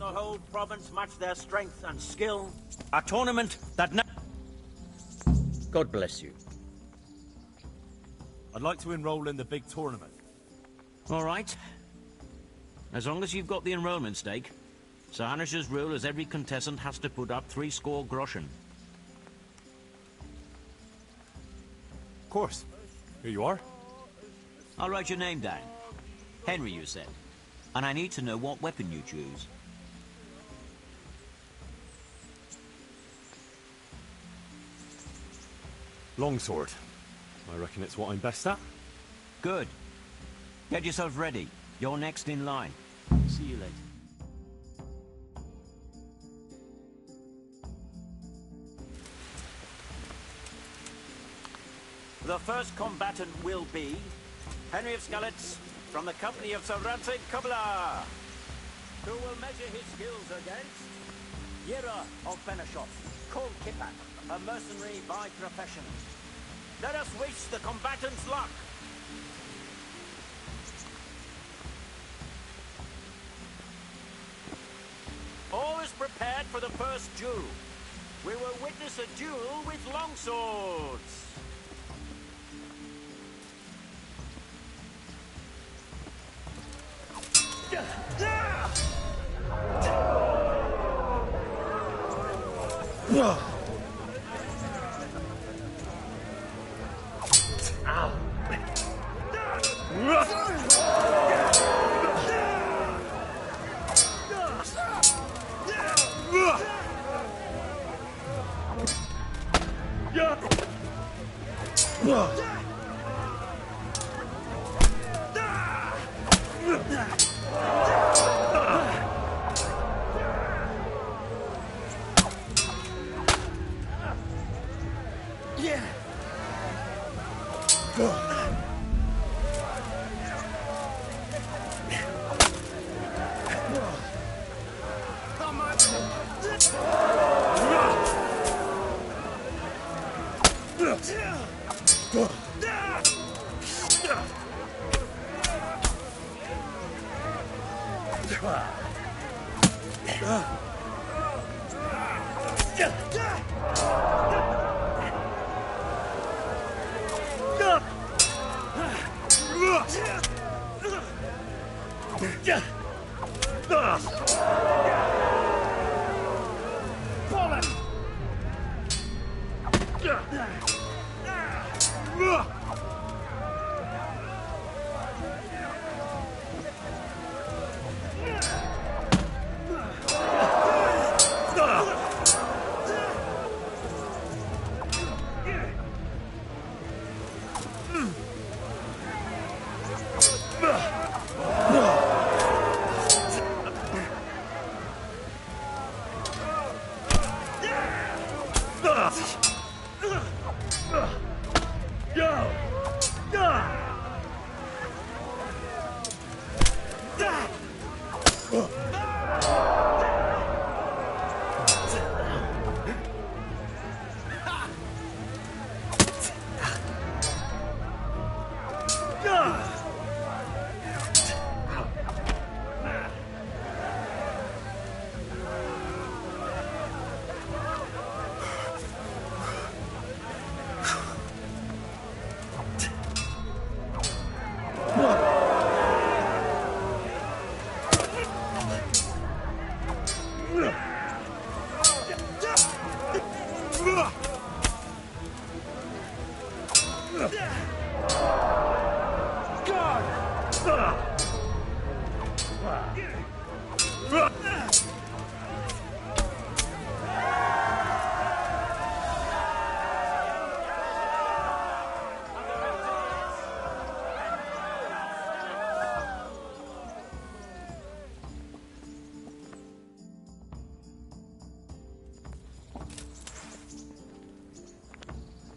and the whole province match their strength and skill. A tournament that God bless you. I'd like to enroll in the big tournament. All right. As long as you've got the enrollment stake. Sir Hanish's rule is every contestant has to put up 60 groschen. Of course. Here you are. I'll write your name down. Henry, you said. And I need to know what weapon you choose. Longsword. I reckon it's what I'm best at. Good. Get yourself ready. You're next in line. See you later. The first combatant will be Henry of Skalitz from the company of Sir Radzig Kobyla, who will measure his skills against Yera of Benashov, Kol Kipak, a mercenary by profession. Let us wish the combatants luck. All is prepared for the first duel. We will witness a duel with longswords.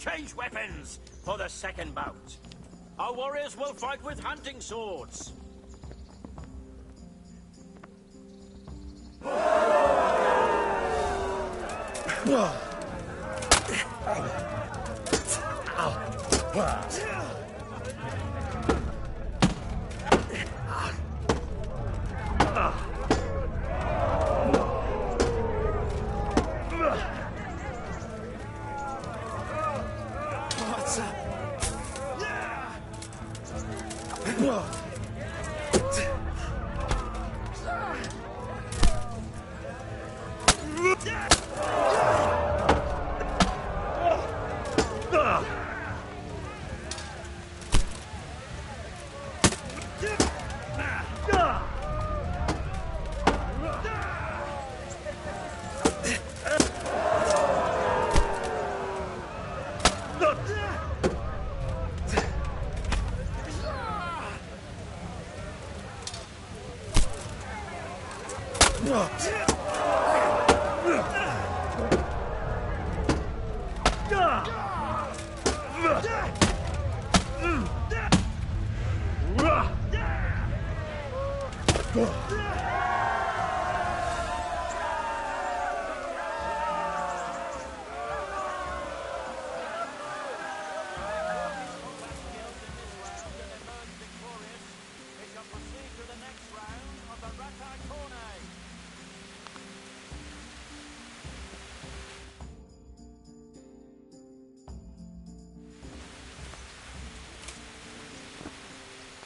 Change weapons for the second bout. Our warriors will fight with hunting swords.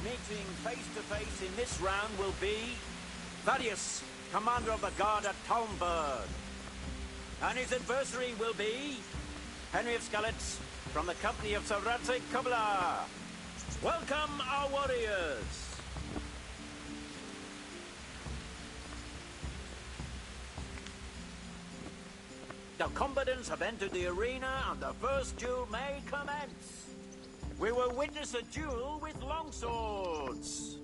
Meeting face to face in this round will be Thaddeus, commander of the guard at Talmberg. And his adversary will be Henry of Skalitz from the company of Sir Radzig Kobyla. Welcome, our warriors. The combatants have entered the arena and the first duel may commence. We will witness a duel with longswords.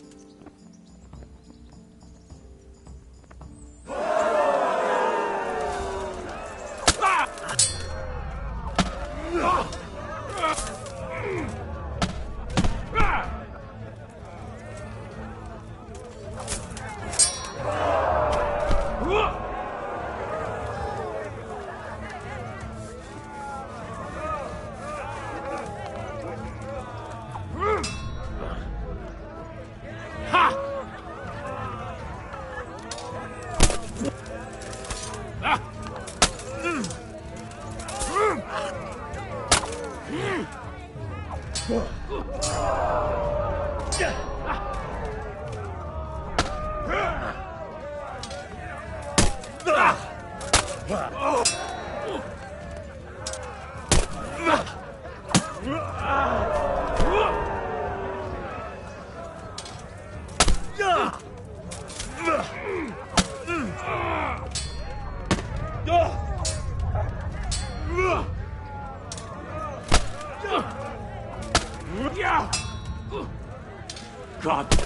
God.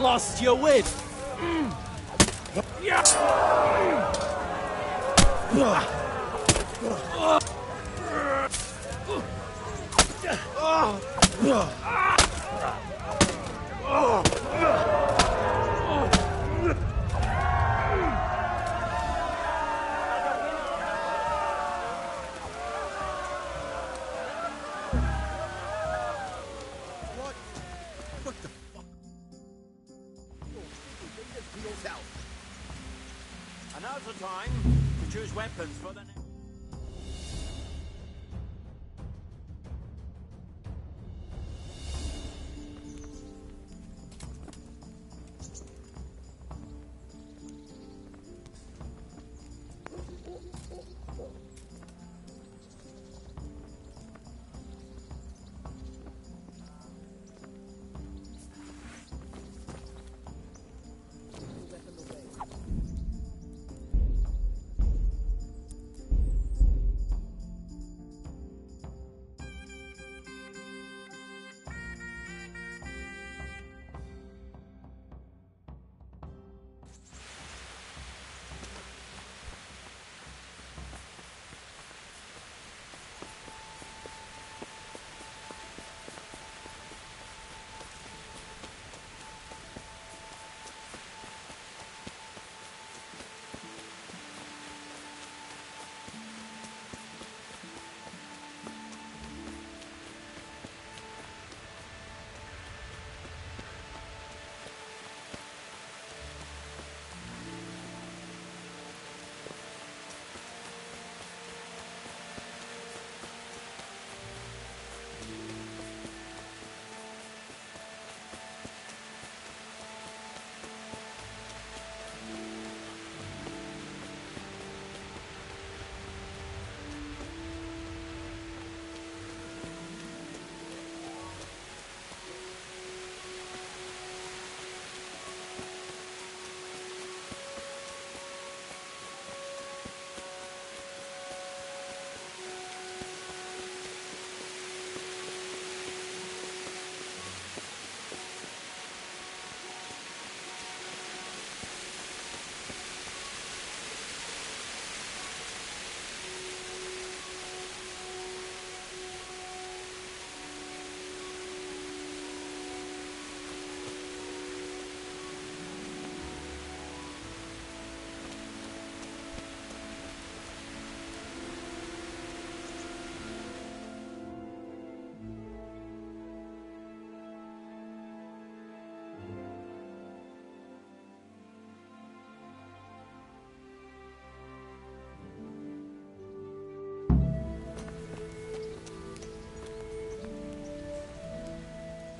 Lost your wit! And now's the time to choose weapons for the next.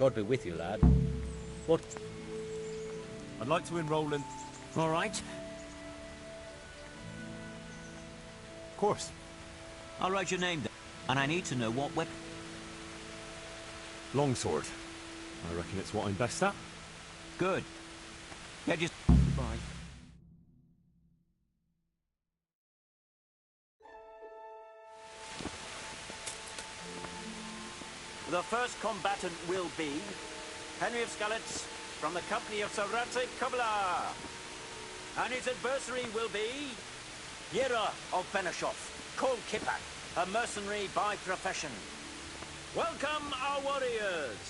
God be with you, lad. What? I'd like to enroll in... All right. Of course. I'll write your name down. And I need to know what weapon... Longsword. I reckon it's what I'm best at. Good. Yeah, just... Goodbye. The first combatant will be Henry of Skalitz from the company of Sir Radzig Kobyla. And his adversary will be Yera of Benashov, Kol Kipak, a mercenary by profession. Welcome, our warriors!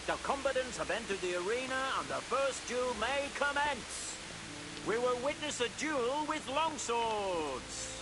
The combatants have entered the arena and the first duel may commence. We will witness a duel with longswords.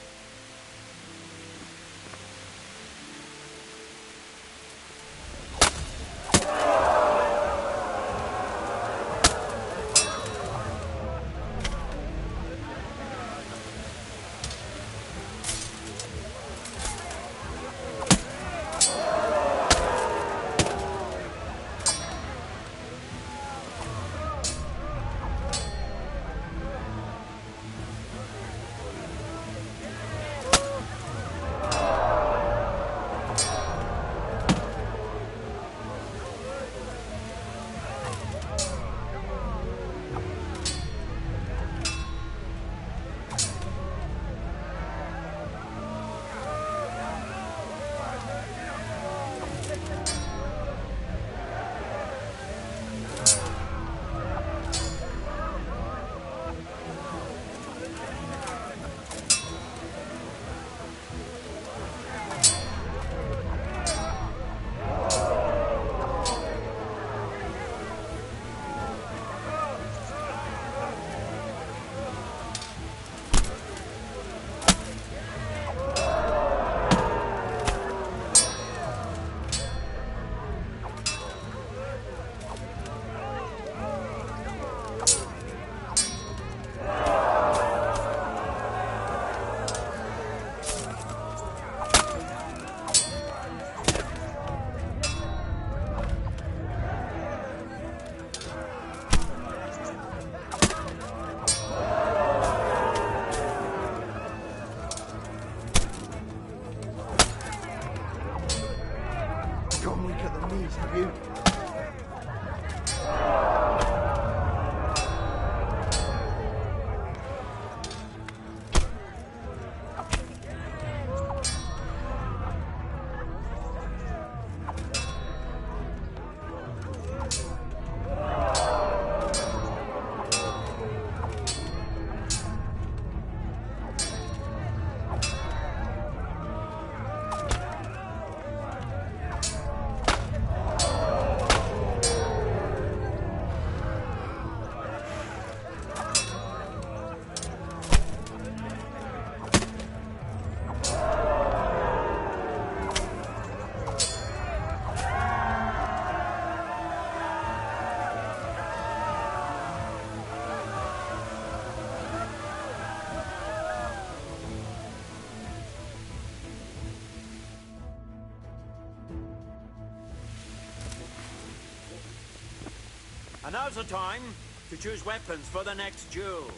And now's the time to choose weapons for the next duel.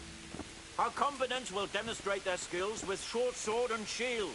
Our combatants will demonstrate their skills with short sword and shield.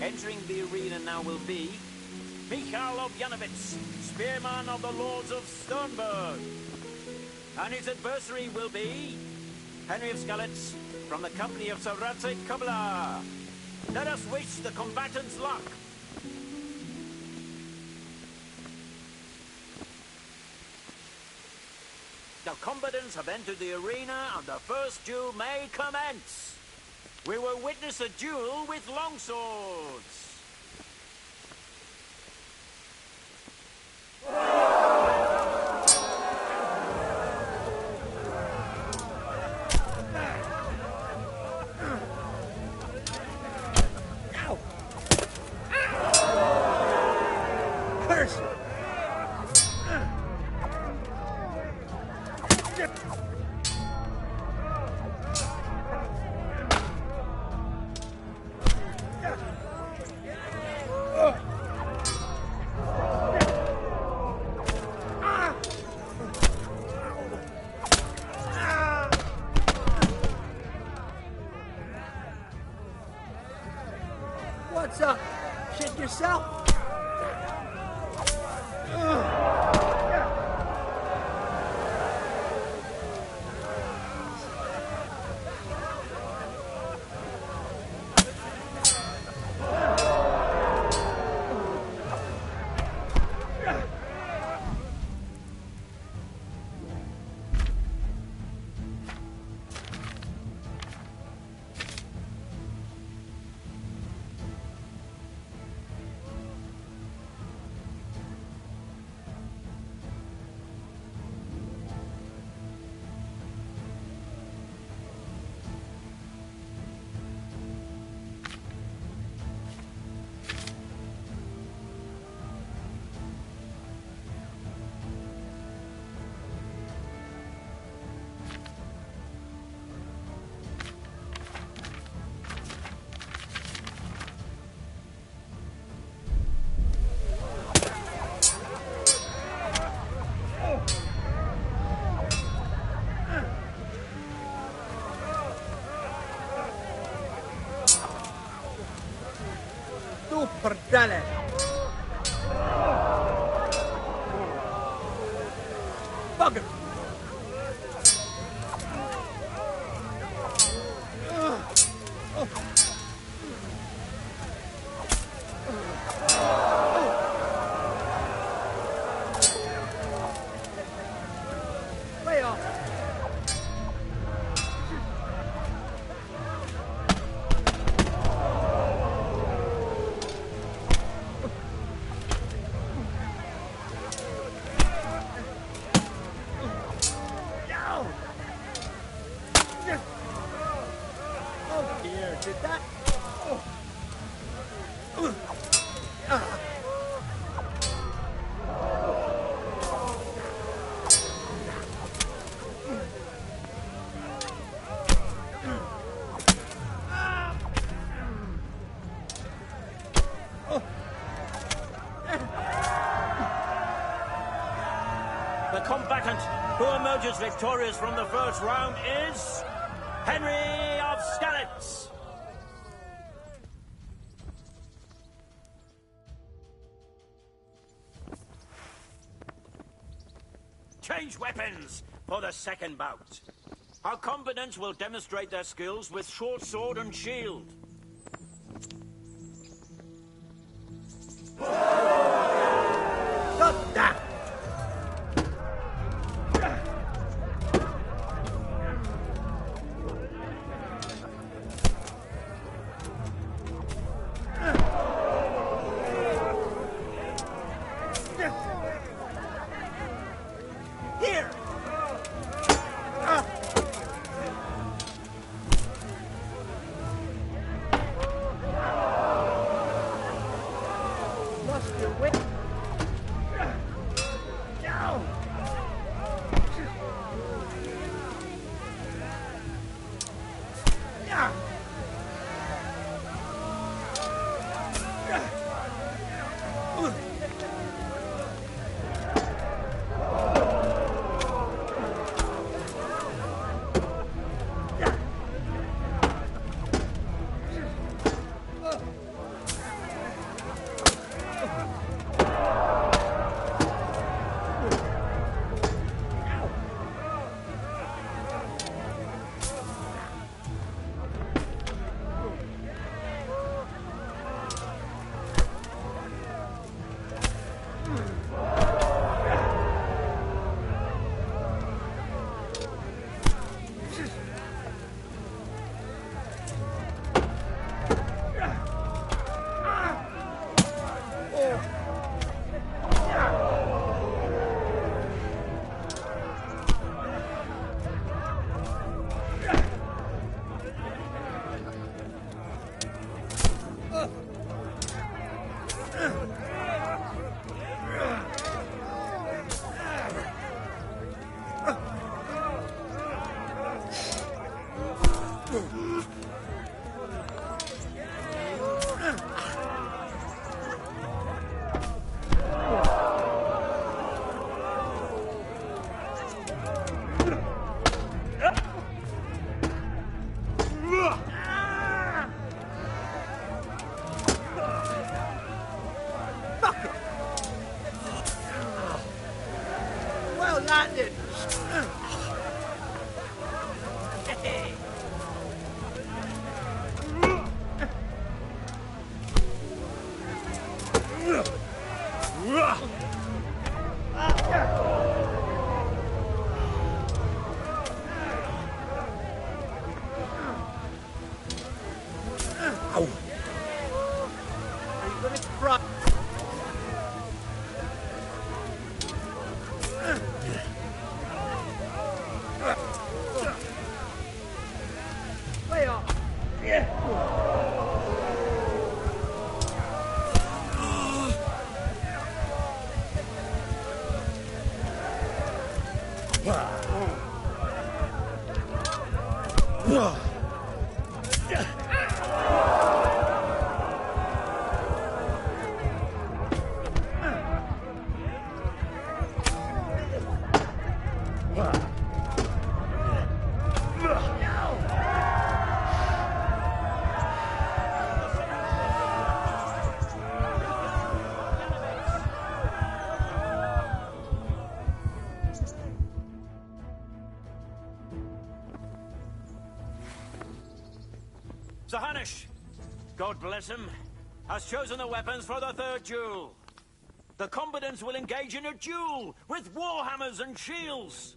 Entering the arena now will be Michal of Janovitz, spearman of the Lords of Sternberg. And his adversary will be Henry of Skalitz from the company of Sir Radzik Kubla. Let us wish the combatants luck. The combatants have entered the arena and the first duel may commence. We will witness a duel with longswords. What's up? Shit yourself? Perdele. Bugger. Way off. Did that? The combatant who emerges victorious from the first round is Henry of Skalitz. Change weapons for the second bout. Our combatants will demonstrate their skills with short sword and shield. Stop that! Here! Lost your wit. Well landed. Are you gonna cry? Way off. Sir Hanush, God bless him, has chosen the weapons for the third duel. The combatants will engage in a duel with warhammers and shields.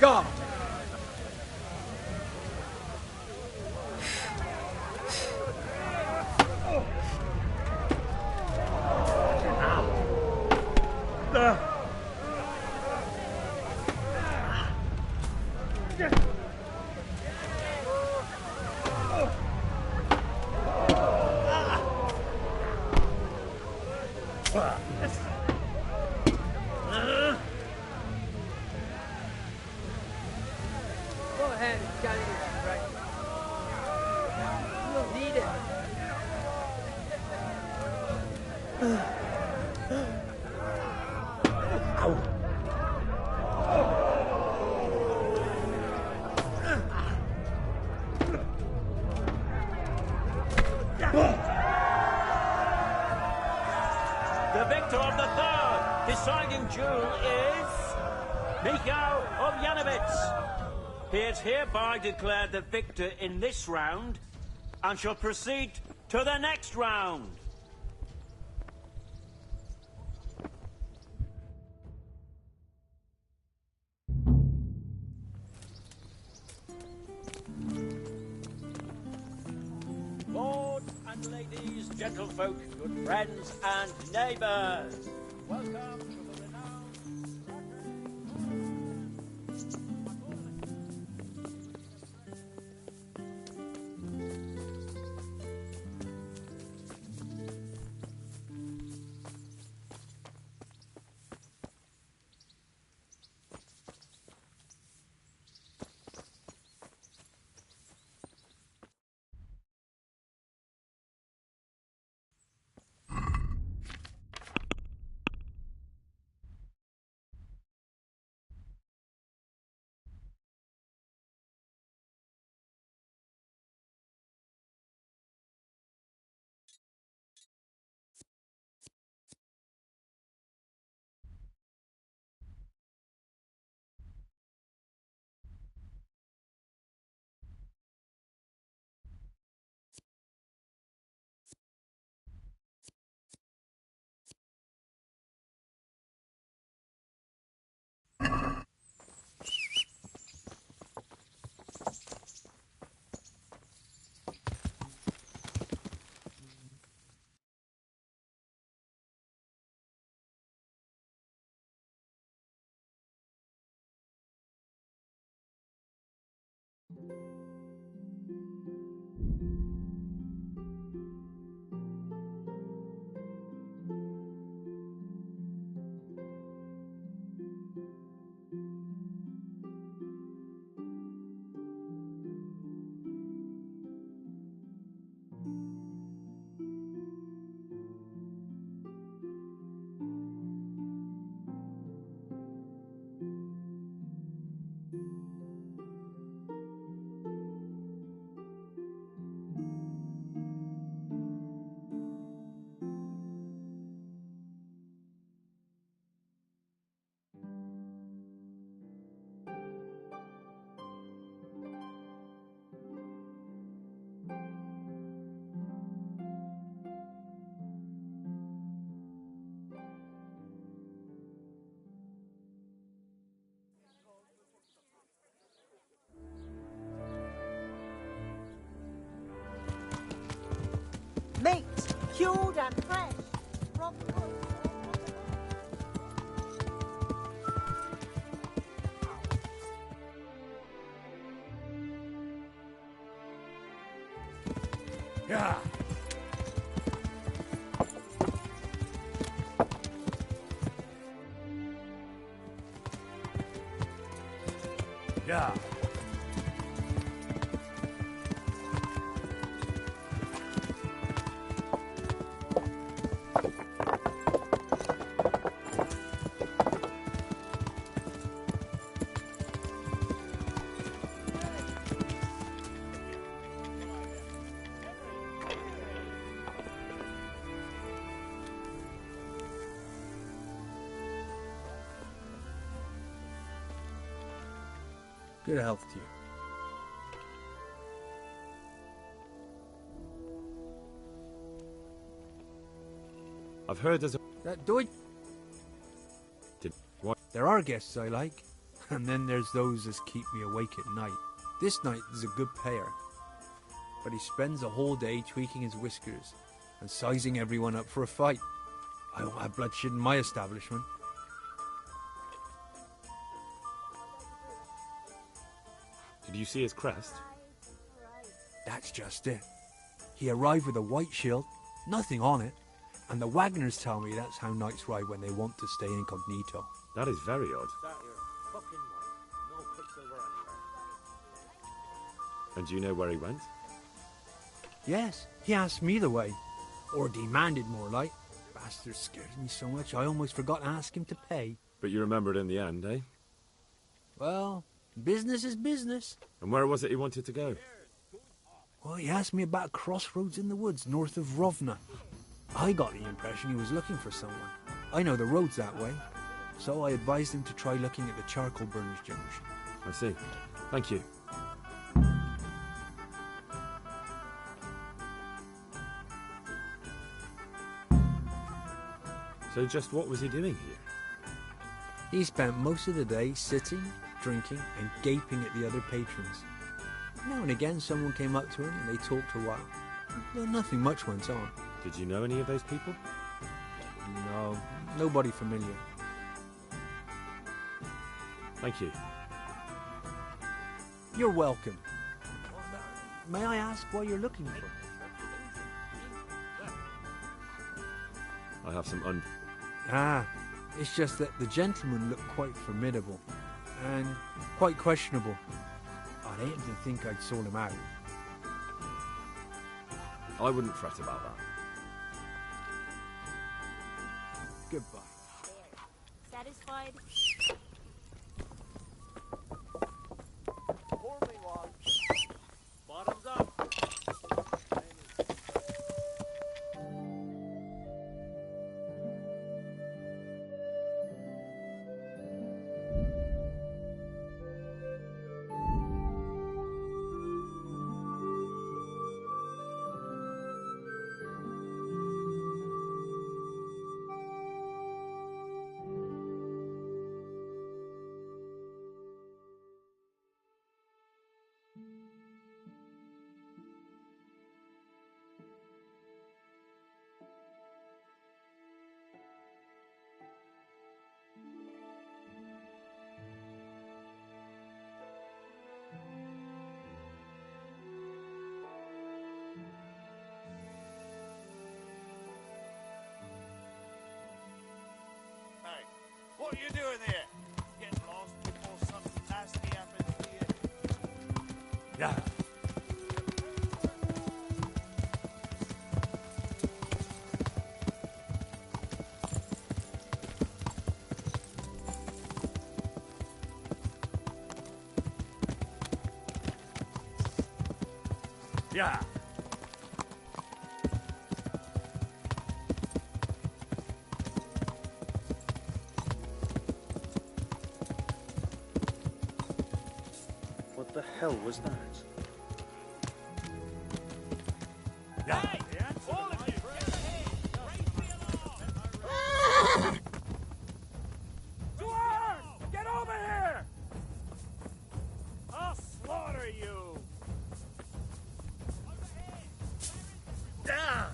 God. Go ahead and carry your strength. You'll need it. The victor of the third deciding duel is Mikhail of Yanovitz. He is hereby declared the victor in this round and shall proceed to the next round. Lord ladies, gentlefolk, good friends, and neighbours. Welcome to the renowned... Meat, cured and fresh from the woods. Yeah. Yeah. Good health to you. I've heard there's a... Do it. What? There are guests I like, and then there's those that keep me awake at night. This night is a good payer, but he spends the whole day tweaking his whiskers and sizing everyone up for a fight. I don't have bloodshed in my establishment. Did you see his crest? That's just it. He arrived with a white shield, nothing on it, and the Wagners tell me that's how knights ride when they want to stay incognito. That is very odd. That you're fucking right. No quicksilver anywhere. And do you know where he went? Yes, he asked me the way. Or demanded more like. Bastard scared me so much I almost forgot to ask him to pay. But you remembered in the end, eh? Well, business is business. And where was it he wanted to go? Well, he asked me about a crossroads in the woods north of Rovna. I got the impression he was looking for someone. I know the road's that way, so I advised him to try looking at the charcoal burners junction. I see. Thank you. So just what was he doing here? He spent most of the day sitting, drinking, and gaping at the other patrons. Now and again someone came up to him and they talked a while, Nothing much went on. Did you know any of those people? No, nobody familiar. Thank you. You're welcome. May I ask what you're looking for? I have some Ah, it's just that the gentleman looked quite formidable and quite questionable. I'd hate to think I'd sold him out. I wouldn't fret about that. Goodbye. Satisfied? Bottoms up. Hey, what are you doing here? Get lost before something nasty happens to you. Yeah. Yeah. What the hell was that? Yeah. All of you, get ahead! Raise the alarm! Stuart! Get over here! I'll slaughter you! Down!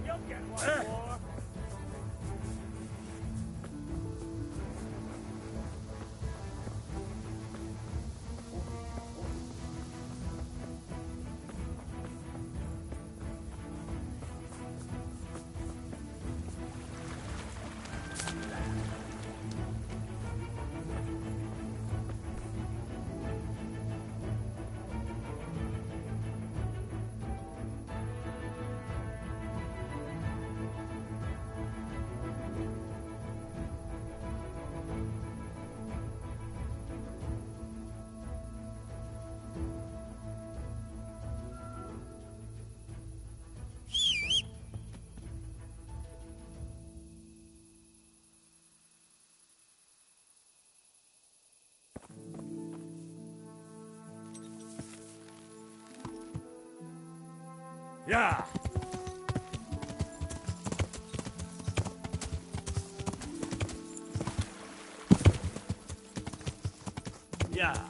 You'll get one more! Yeah! Yeah!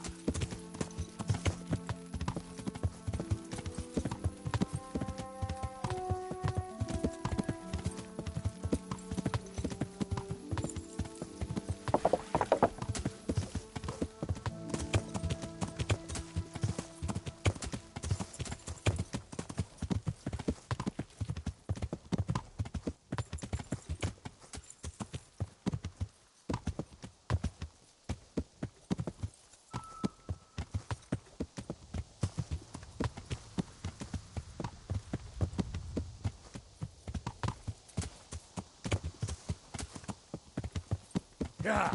Yeah!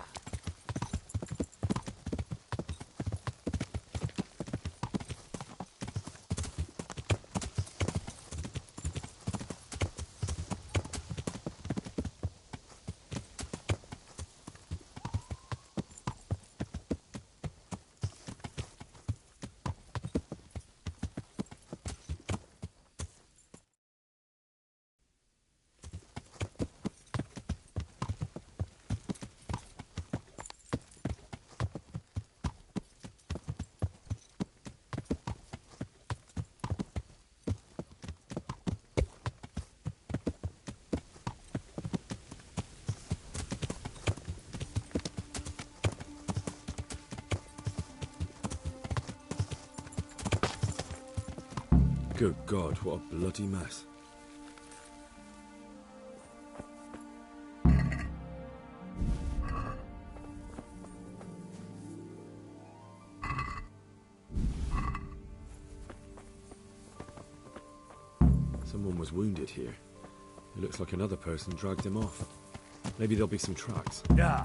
Good God, what a bloody mess. Someone was wounded here. It looks like another person dragged him off. Maybe there'll be some tracks. Yeah.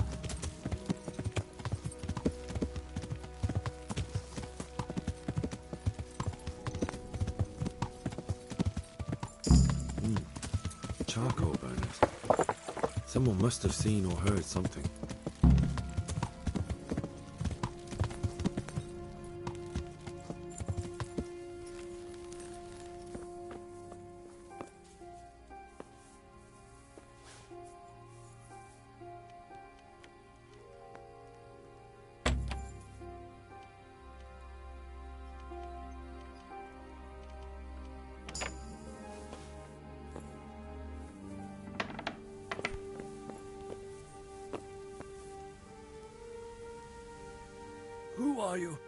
Charcoal burners. Someone must have seen or heard something. Who are you?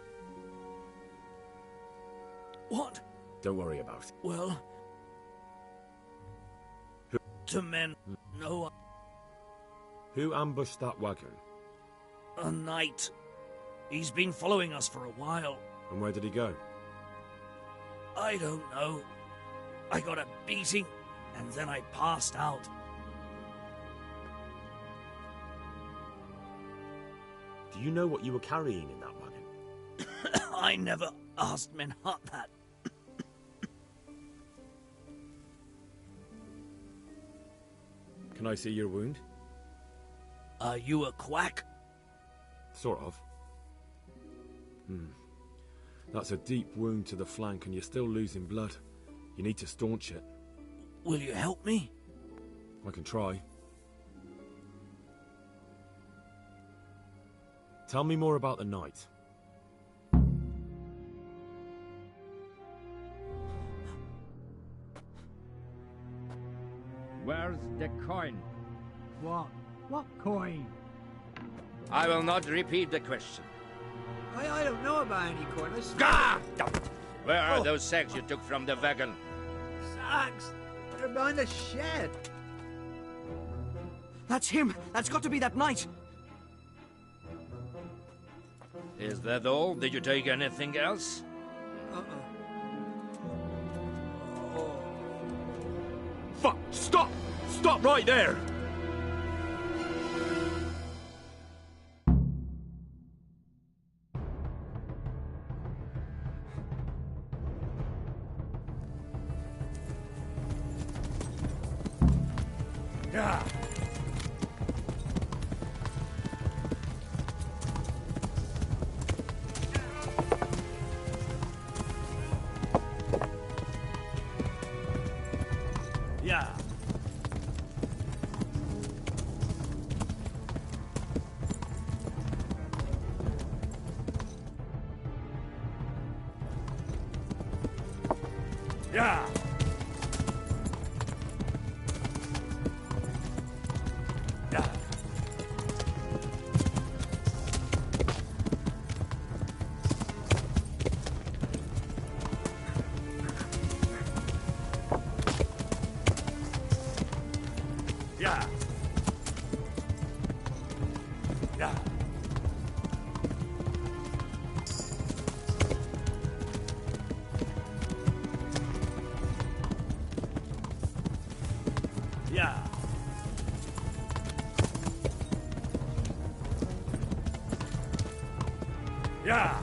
What? Don't worry about it. Well... To men, no... Who ambushed that wagon? A knight. He's been following us for a while. And where did he go? I don't know. I got a beating, and then I passed out. Do you know what you were carrying in that wagon? I never asked Menhart that. Can I see your wound? Are you a quack? Sort of. That's a deep wound to the flank and you're still losing blood. You need to staunch it. Will you help me? I can try. Tell me more about the night. Where's the coin? What? What coin? I will not repeat the question. I don't know about any coin. Gah! Where are those sacks you took from the wagon? Sacks! They're behind the shed. That's him! That's got to be that knight! Is that all? Did you take anything else? Fuck! Stop! Stop right there! Yeah. Yeah. Yeah. Yeah. Yeah. Yeah. Yeah. Yeah.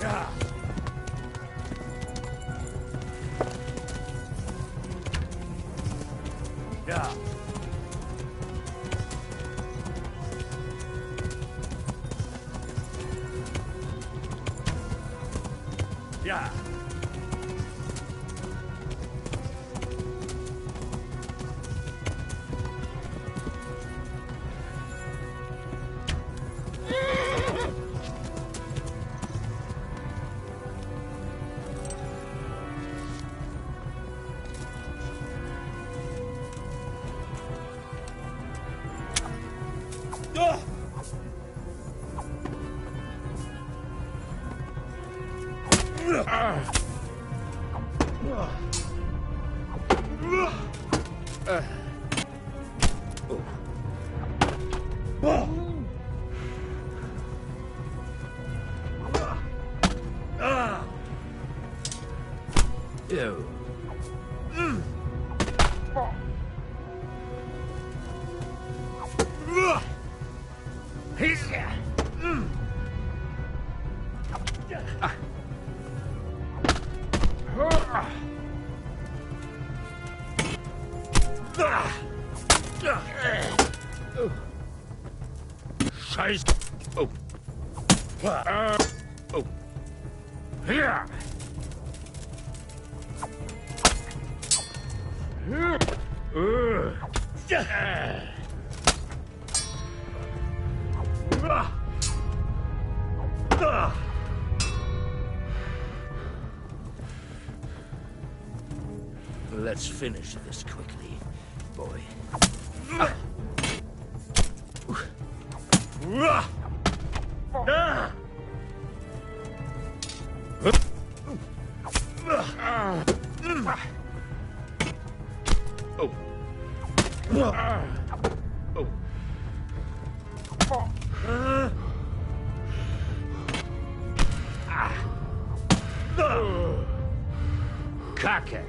Yeah. Yeah. Yeah. Ew. Scheiß. Oh. Oh. Hier. Let's finish this quickly, boy. Kacke.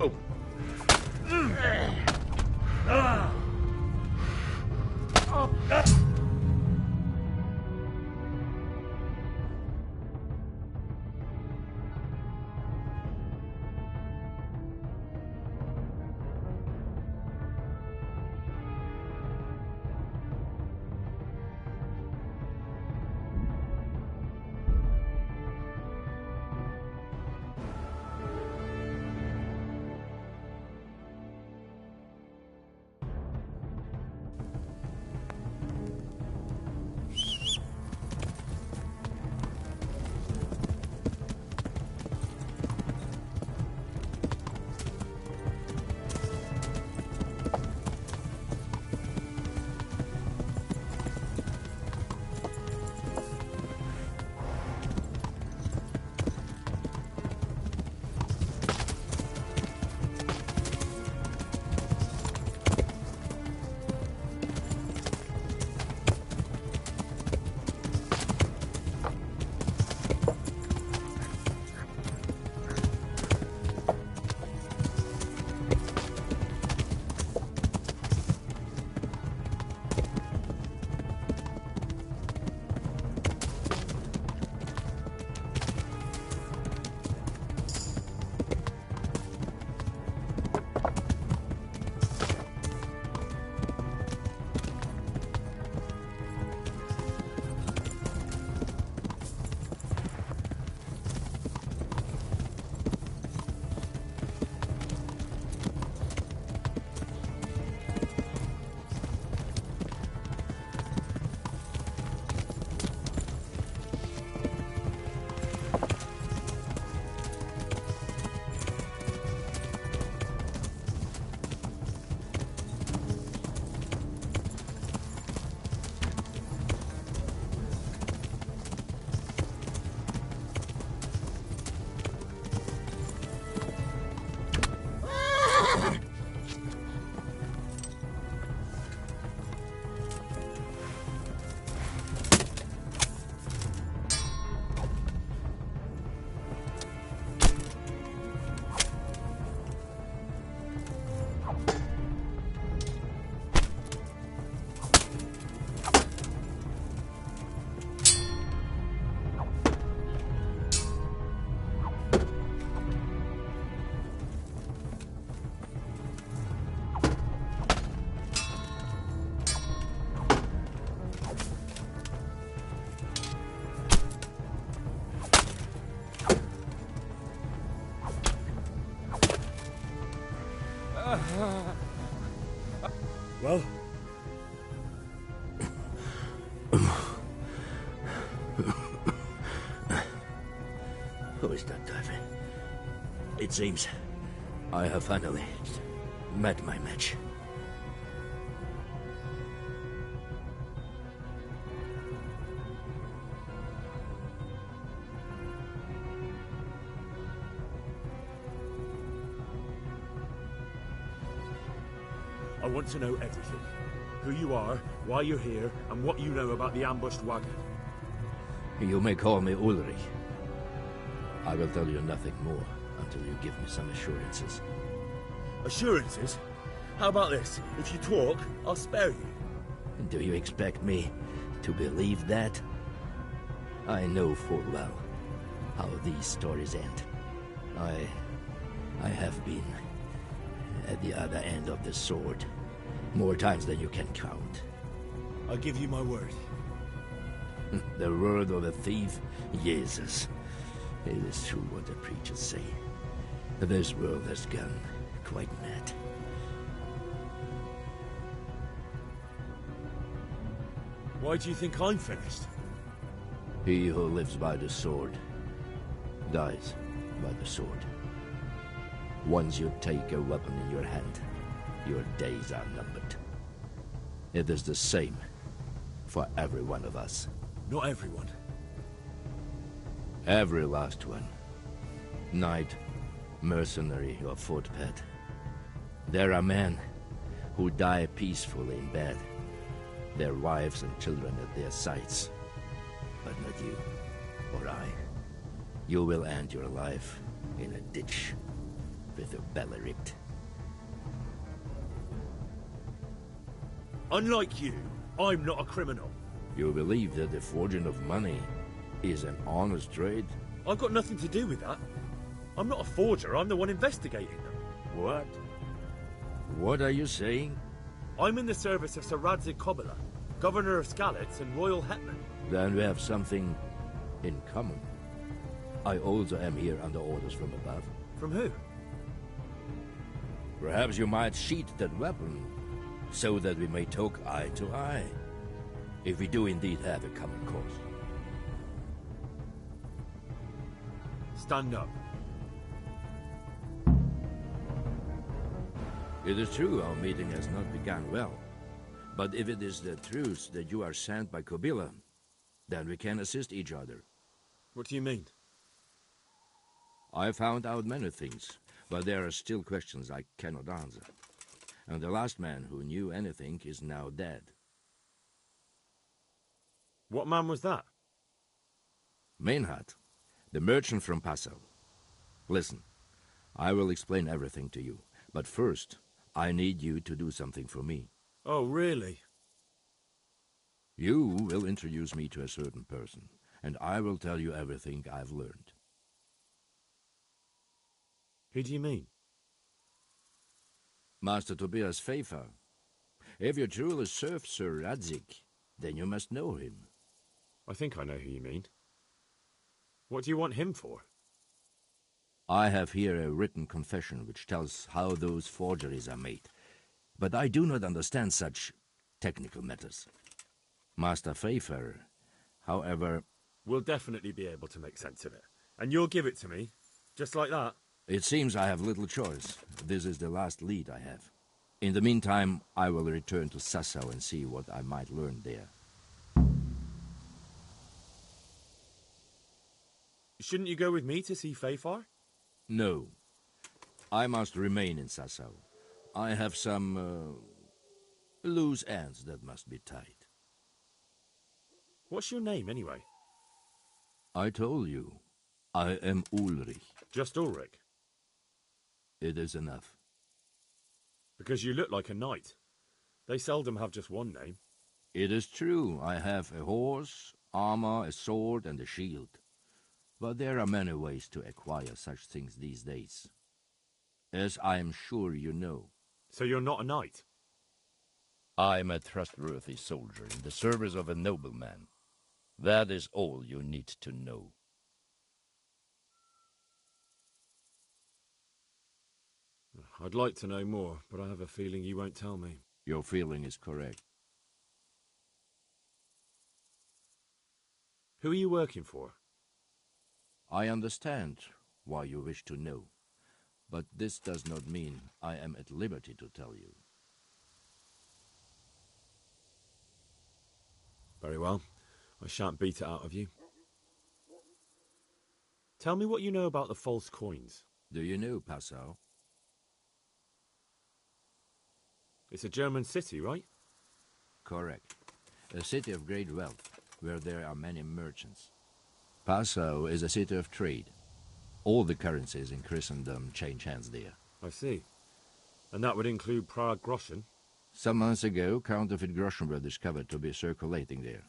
Oh. Well? Who is that diver? It seems I have finally met my match. I want to know everything. Who you are, why you're here, and what you know about the ambushed wagon. You may call me Ulrich. I will tell you nothing more until you give me some assurances. Assurances? How about this? If you talk, I'll spare you. Do you expect me to believe that? I know full well how these stories end. I have been at the other end of the sword more times than you can count. I give you my word. The word of a thief? Jesus. It is true what the preachers say. This world has gone quite mad. Why do you think I'm finished? He who lives by the sword dies by the sword. Once you take a weapon in your hand, your days are numbered. It is the same for every one of us. Not everyone. Every last one. Knight, mercenary, or footpad. There are men who die peacefully in bed, their wives and children at their sides. But not you, or I. You will end your life in a ditch, with your belly ripped. Unlike you, I'm not a criminal. You believe that the forging of money is an honest trade? I've got nothing to do with that. I'm not a forger, I'm the one investigating them. What? What are you saying? I'm in the service of Sir Radzig Kobyla, Governor of Skalitz and Royal Hetman. Then we have something in common. I also am here under orders from above. From who? Perhaps you might sheath that weapon, so that we may talk eye to eye, if we do indeed have a common cause. Stand up. It is true our meeting has not begun well, but if it is the truth that you are sent by Kobyla, then we can assist each other. What do you mean? I found out many things, but there are still questions I cannot answer. And the last man who knew anything is now dead. What man was that? Meinhard, the merchant from Passau. Listen, I will explain everything to you, but first, I need you to do something for me. Oh, really? You will introduce me to a certain person, and I will tell you everything I've learned. Who do you mean? Master Tobias Pfeiffer. If you truly serve Sir Radzig, then you must know him. I think I know who you mean. What do you want him for? I have here a written confession which tells how those forgeries are made, but I do not understand such technical matters. Master Pfeiffer, however... We'll definitely be able to make sense of it. And you'll give it to me, just like that? It seems I have little choice. This is the last lead I have. In the meantime, I will return to Sassau and see what I might learn there. Shouldn't you go with me to see Pfeiffer? No. I must remain in Sassau. I have some, loose ends that must be tied. What's your name, anyway? I told you. I am Ulrich. Just Ulrich? It is enough. Because you look like a knight. They seldom have just one name. It is true. I have a horse, armor, a sword, and a shield. But there are many ways to acquire such things these days. As I am sure you know. So you're not a knight? I am a trustworthy soldier in the service of a nobleman. That is all you need to know. I'd like to know more, but I have a feeling you won't tell me. Your feeling is correct. Who are you working for? I understand why you wish to know, but this does not mean I am at liberty to tell you. Very well. I shan't beat it out of you. Tell me what you know about the false coins. Do you know Passau? It's a German city, right? Correct. A city of great wealth, where there are many merchants. Passau is a city of trade. All the currencies in Christendom change hands there. I see. And that would include Prague groschen? Some months ago, counterfeit groschen were discovered to be circulating there.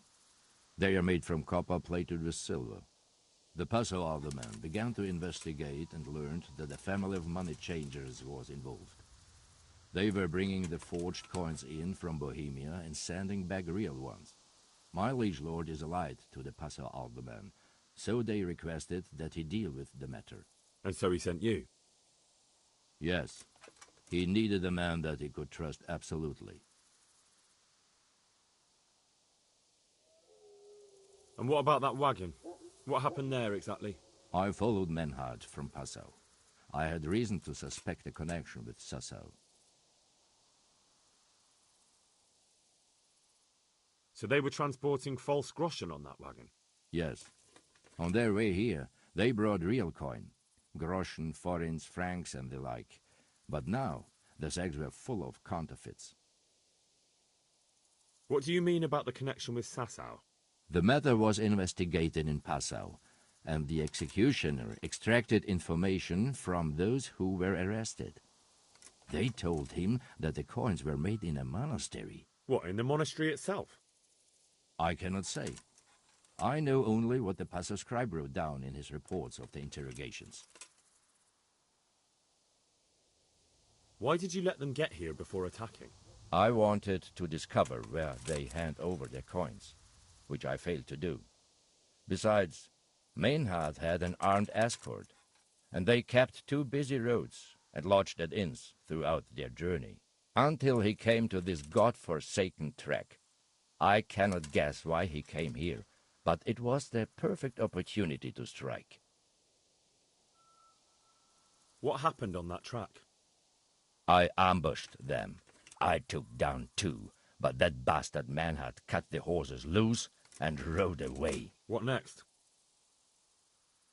They are made from copper plated with silver. The Passau alderman began to investigate and learned that a family of money changers was involved. They were bringing the forged coins in from Bohemia and sending back real ones. My liege lord is allied to the Passau alderman, so they requested that he deal with the matter. And so he sent you? Yes. He needed a man that he could trust absolutely. And what about that wagon? What happened there exactly? I followed Menhard from Passau. I had reason to suspect a connection with Sassau. So they were transporting false groschen on that wagon? Yes. On their way here, they brought real coin. Groschen, forints, francs, and the like. But now, the sacks were full of counterfeits. What do you mean about the connection with Sassau? The matter was investigated in Passau, and the executioner extracted information from those who were arrested. They told him that the coins were made in a monastery. What, in the monastery itself? I cannot say. I know only what the Passau scribe wrote down in his reports of the interrogations. Why did you let them get here before attacking? I wanted to discover where they hand over their coins, which I failed to do. Besides, Maynard had an armed escort, and they kept 2 busy roads and lodged at inns throughout their journey, until he came to this god-forsaken track. I cannot guess why he came here, but it was the perfect opportunity to strike. What happened on that track? I ambushed them. I took down 2, but that bastard Manhart cut the horses loose and rode away. What next?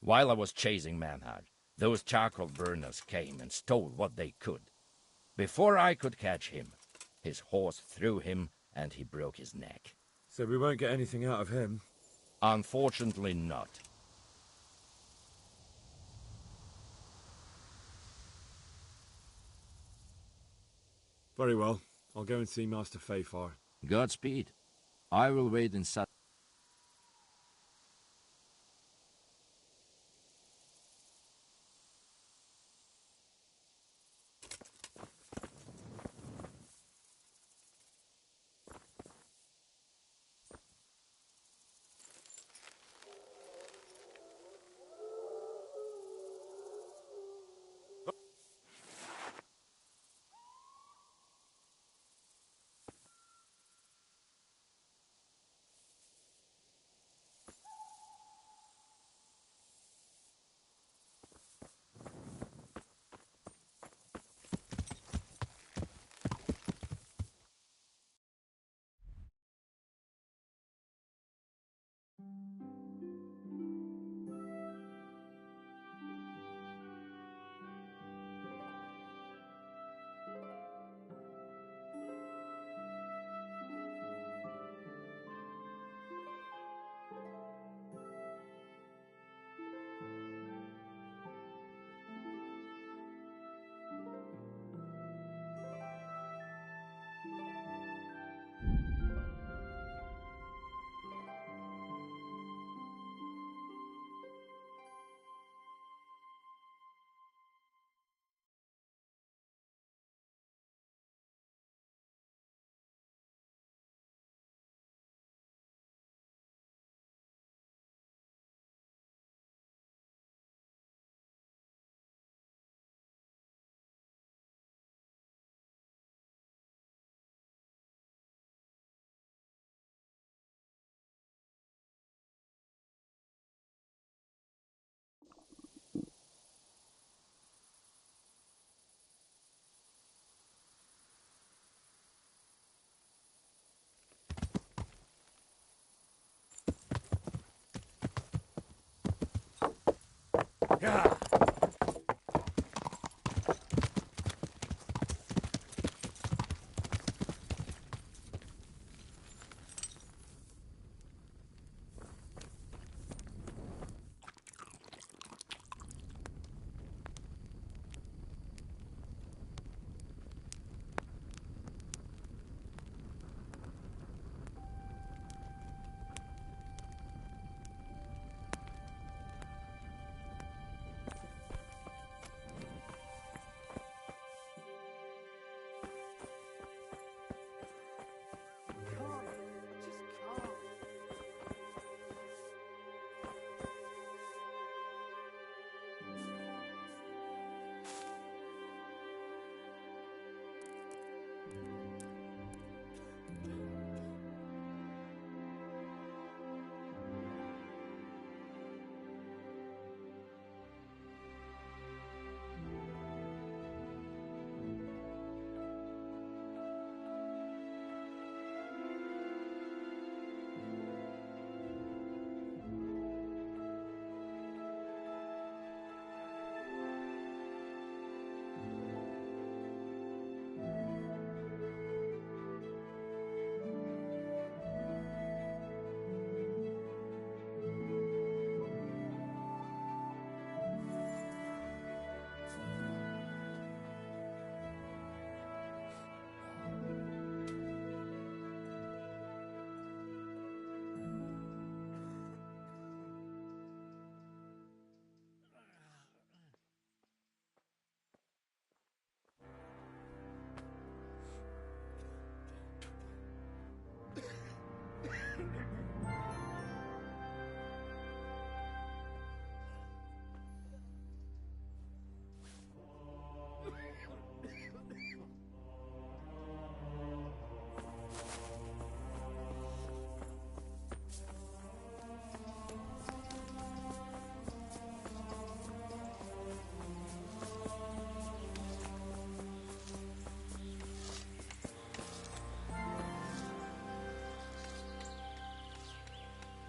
While I was chasing Manhart, those charcoal burners came and stole what they could. Before I could catch him, his horse threw him and he broke his neck. So we won't get anything out of him? Unfortunately not. Very well. I'll go and see Master Fafar. Godspeed. I will wait in Sassau.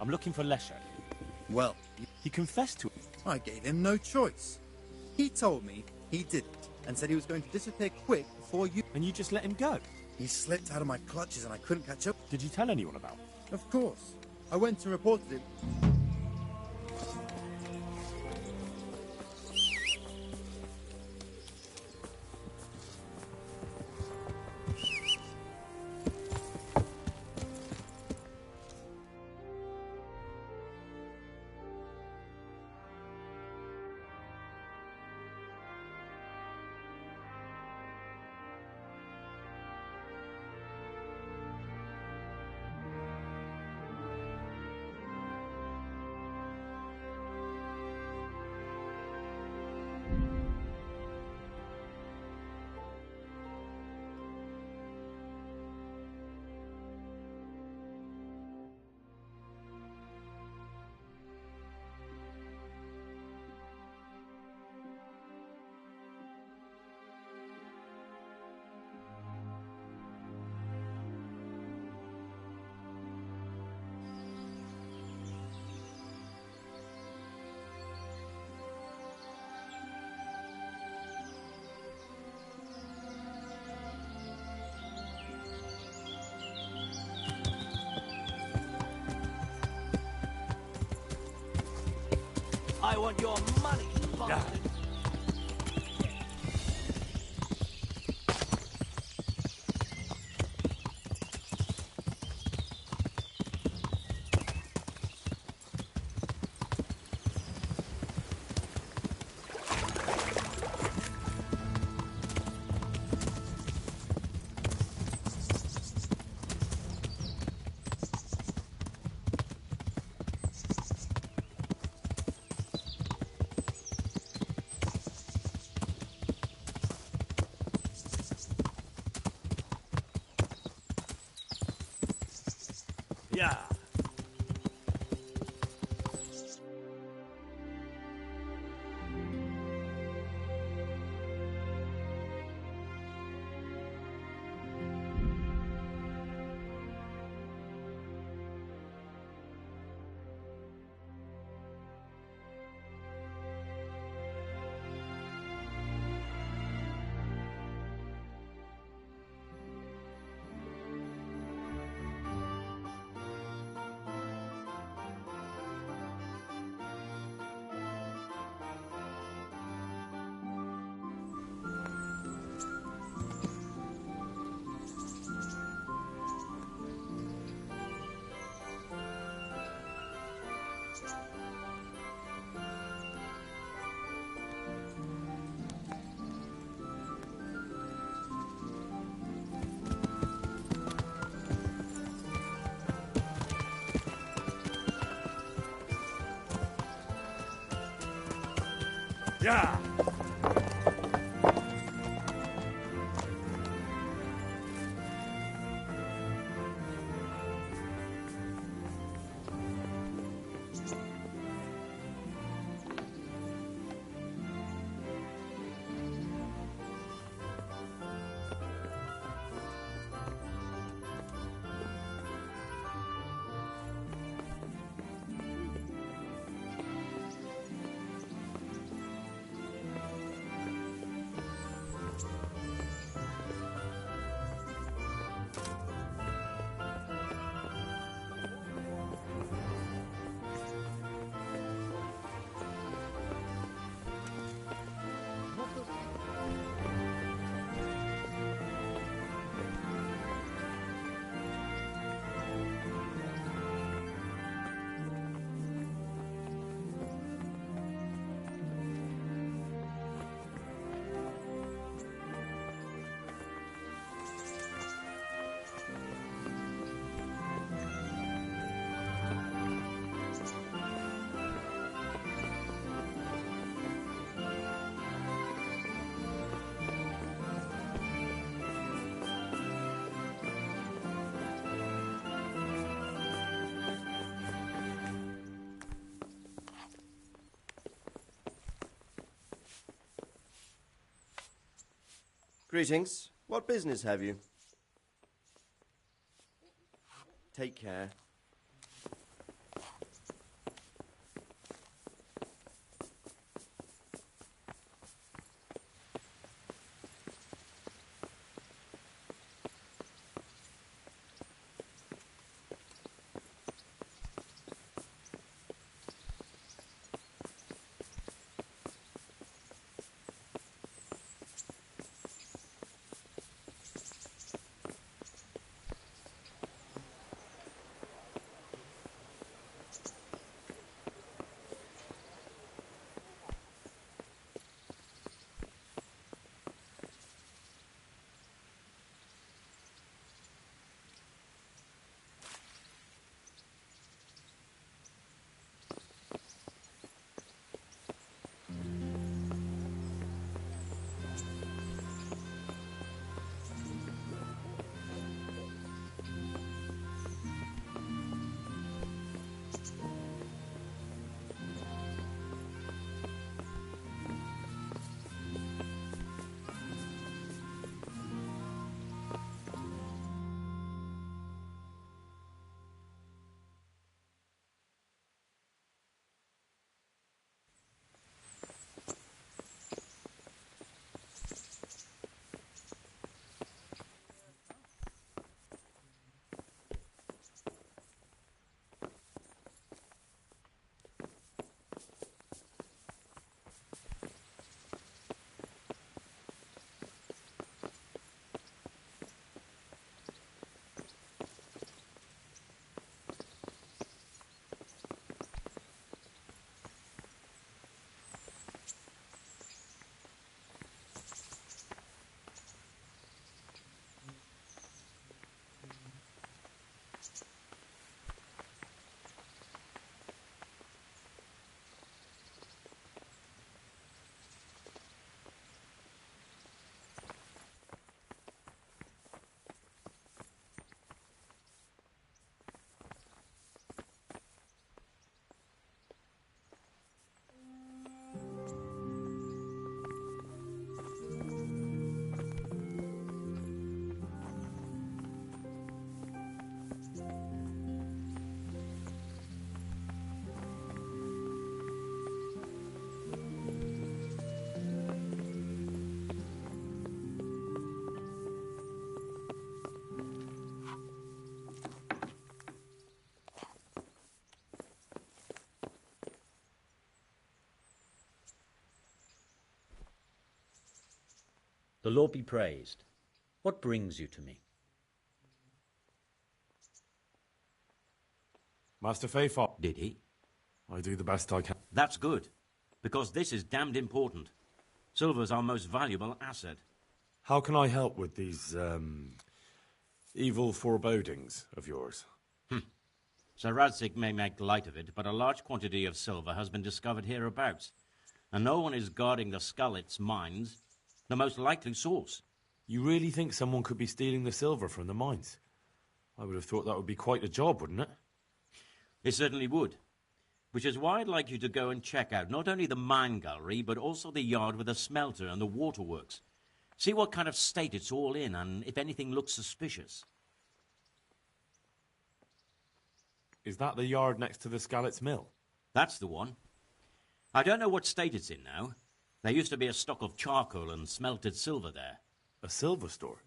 I'm looking for Lesher. Well, He confessed to it. I gave him no choice. He told me he didn't, and said he was going to disappear quick before you... And you just let him go? He slipped out of my clutches and I couldn't catch up. Did you tell anyone about it? Of course. I went and reported it. I want your money, bastard. Yeah. Yeah. Greetings. What business have you? Take care. The Lord be praised. What brings you to me? Master Fayfar. Did he? I do the best I can. That's good, because this is damned important. Silver's our most valuable asset. How can I help with these, evil forebodings of yours? Sir Radzig may make light of it, but a large quantity of silver has been discovered hereabouts, and no one is guarding the Skullets mines, the most likely source. You really think someone could be stealing the silver from the mines? I would have thought that would be quite a job, wouldn't it? It certainly would. Which is why I'd like you to go and check out not only the mine gallery, but also the yard with the smelter and the waterworks. See what kind of state it's all in, and if anything looks suspicious. Is that the yard next to the Skalitz mill? That's the one. I don't know what state it's in now. There used to be a stock of charcoal and smelted silver there. A silver store?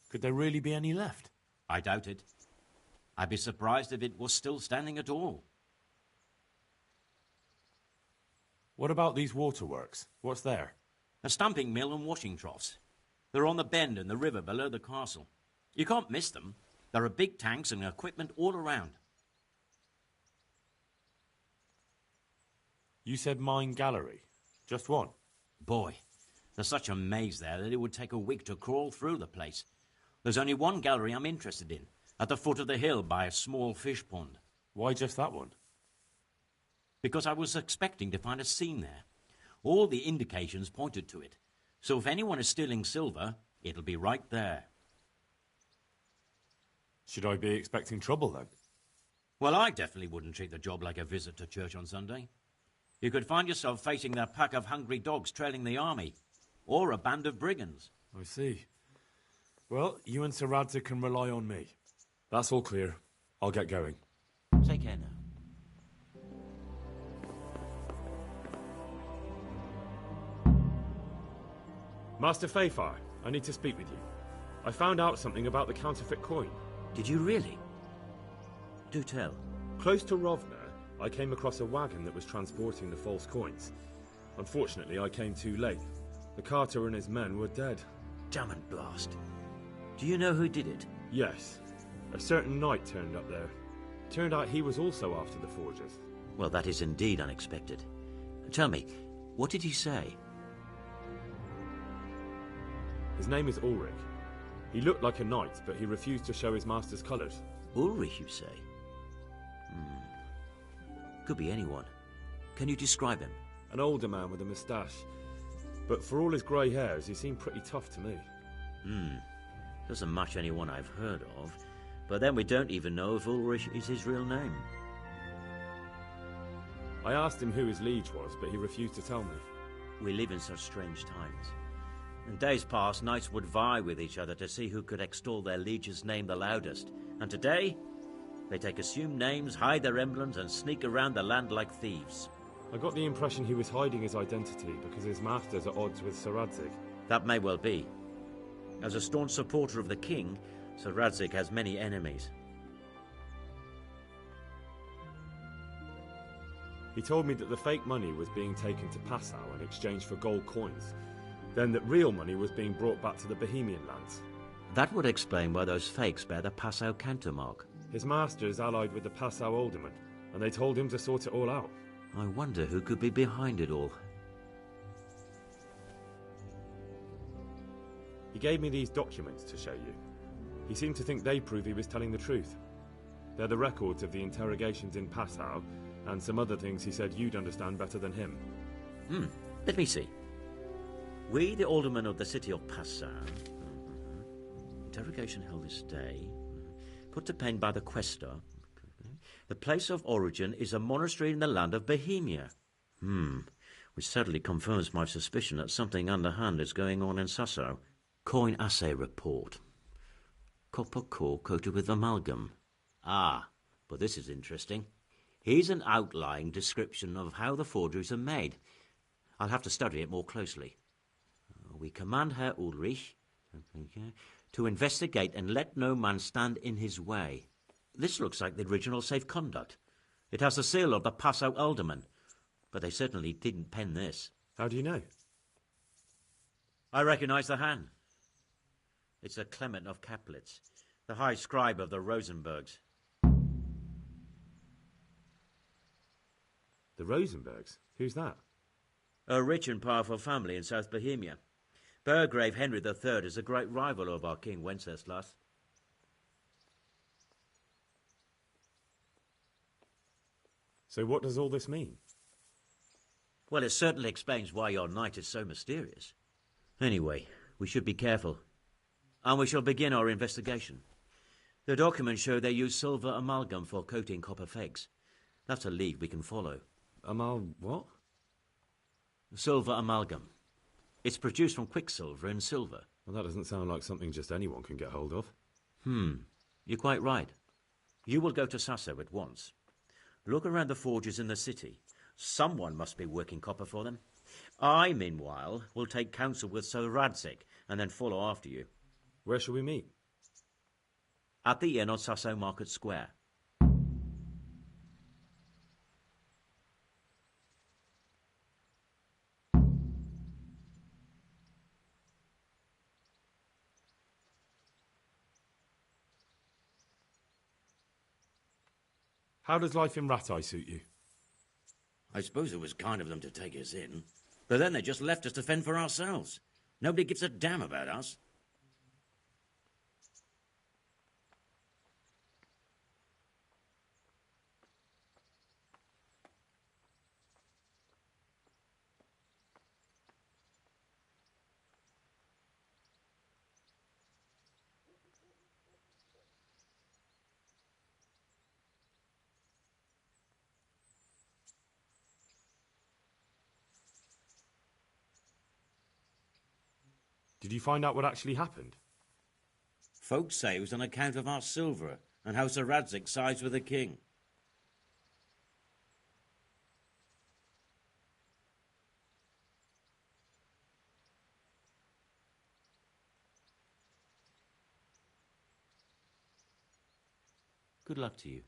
Could there really be any left? I doubt it. I'd be surprised if it was still standing at all. What about these waterworks? What's there? A stamping mill and washing troughs. They're on the bend in the river below the castle. You can't miss them. There are big tanks and equipment all around. You said mine gallery. Just one? Boy, there's such a maze there that it would take a week to crawl through the place. There's only one gallery I'm interested in, at the foot of the hill by a small fish pond. Why just that one? Because I was expecting to find a scene there. All the indications pointed to it. So if anyone is stealing silver, it'll be right there. Should I be expecting trouble, then? Well, I definitely wouldn't treat the job like a visit to church on Sunday. You could find yourself facing a pack of hungry dogs trailing the army, or a band of brigands. I see. Well, you and Sir Radzig can rely on me. That's all clear. I'll get going. Take care now. Master Fayfar, I need to speak with you. I found out something about the counterfeit coin. Did you really? Do tell. Close to Rovna, I came across a wagon that was transporting the false coins. Unfortunately, I came too late. The carter and his men were dead. Damn and blast. Do you know who did it? Yes. A certain knight turned up there. Turned out he was also after the forgers. Well, that is indeed unexpected. Tell me, what did he say? His name is Ulrich. He looked like a knight, but he refused to show his master's colours. Ulrich, you say? Could be anyone. Can you describe him? An older man with a moustache. But for all his grey hairs, he seemed pretty tough to me. Doesn't match anyone I've heard of. But then we don't even know if Ulrich is his real name. I asked him who his liege was, but he refused to tell me. We live in such strange times. In days past, knights would vie with each other to see who could extol their liege's name the loudest. And today, they take assumed names, hide their emblems, and sneak around the land like thieves. I got the impression he was hiding his identity because his master's at odds with Sir Radzig. That may well be. As a staunch supporter of the king, Sir Radzig has many enemies. He told me that the fake money was being taken to Passau in exchange for gold coins. Then that real money was being brought back to the Bohemian lands. That would explain why those fakes bear the Passau countermark. His master is allied with the Passau alderman, and they told him to sort it all out. I wonder who could be behind it all. He gave me these documents to show you. He seemed to think they prove he was telling the truth. They're the records of the interrogations in Passau, and some other things he said you'd understand better than him. Let me see. We, the aldermen of the city of Passau. Interrogation held this day. Put to pen by the questor. The place of origin is a monastery in the land of Bohemia. Which certainly confirms my suspicion that something underhand is going on in Sassau. Coin assay report. Copper core coated with amalgam. But this is interesting. Here's an outline description of how the forgeries are made. I'll have to study it more closely. We command Herr Ulrich to investigate and let no man stand in his way. This looks like the original safe conduct. It has the seal of the Passau alderman, but they certainly didn't pen this. How do you know? I recognize the hand. It's a Clement of Caplitz, the high scribe of the Rosenbergs. The Rosenbergs? Who's that? A rich and powerful family in South Bohemia. Burgrave Henry III is a great rival of our King Wenceslas. So what does all this mean? Well, it certainly explains why your knight is so mysterious. Anyway, we should be careful. And we shall begin our investigation. The documents show they use silver amalgam for coating copper fakes. That's a lead we can follow. What? Silver amalgam. It's produced from quicksilver and silver. Well, that doesn't sound like something just anyone can get hold of. You're quite right. You will go to Sasso at once. Look around the forges in the city. Someone must be working copper for them. I, meanwhile, will take counsel with Sir Radzik and then follow after you. Where shall we meet? At the inn on Sasso Market Square. How does life in Rattay suit you? I suppose it was kind of them to take us in. But then they just left us to fend for ourselves. Nobody gives a damn about us. Did you find out what actually happened? Folks say it was on account of our silver and how Sir Radzik sides with the king. Good luck to you.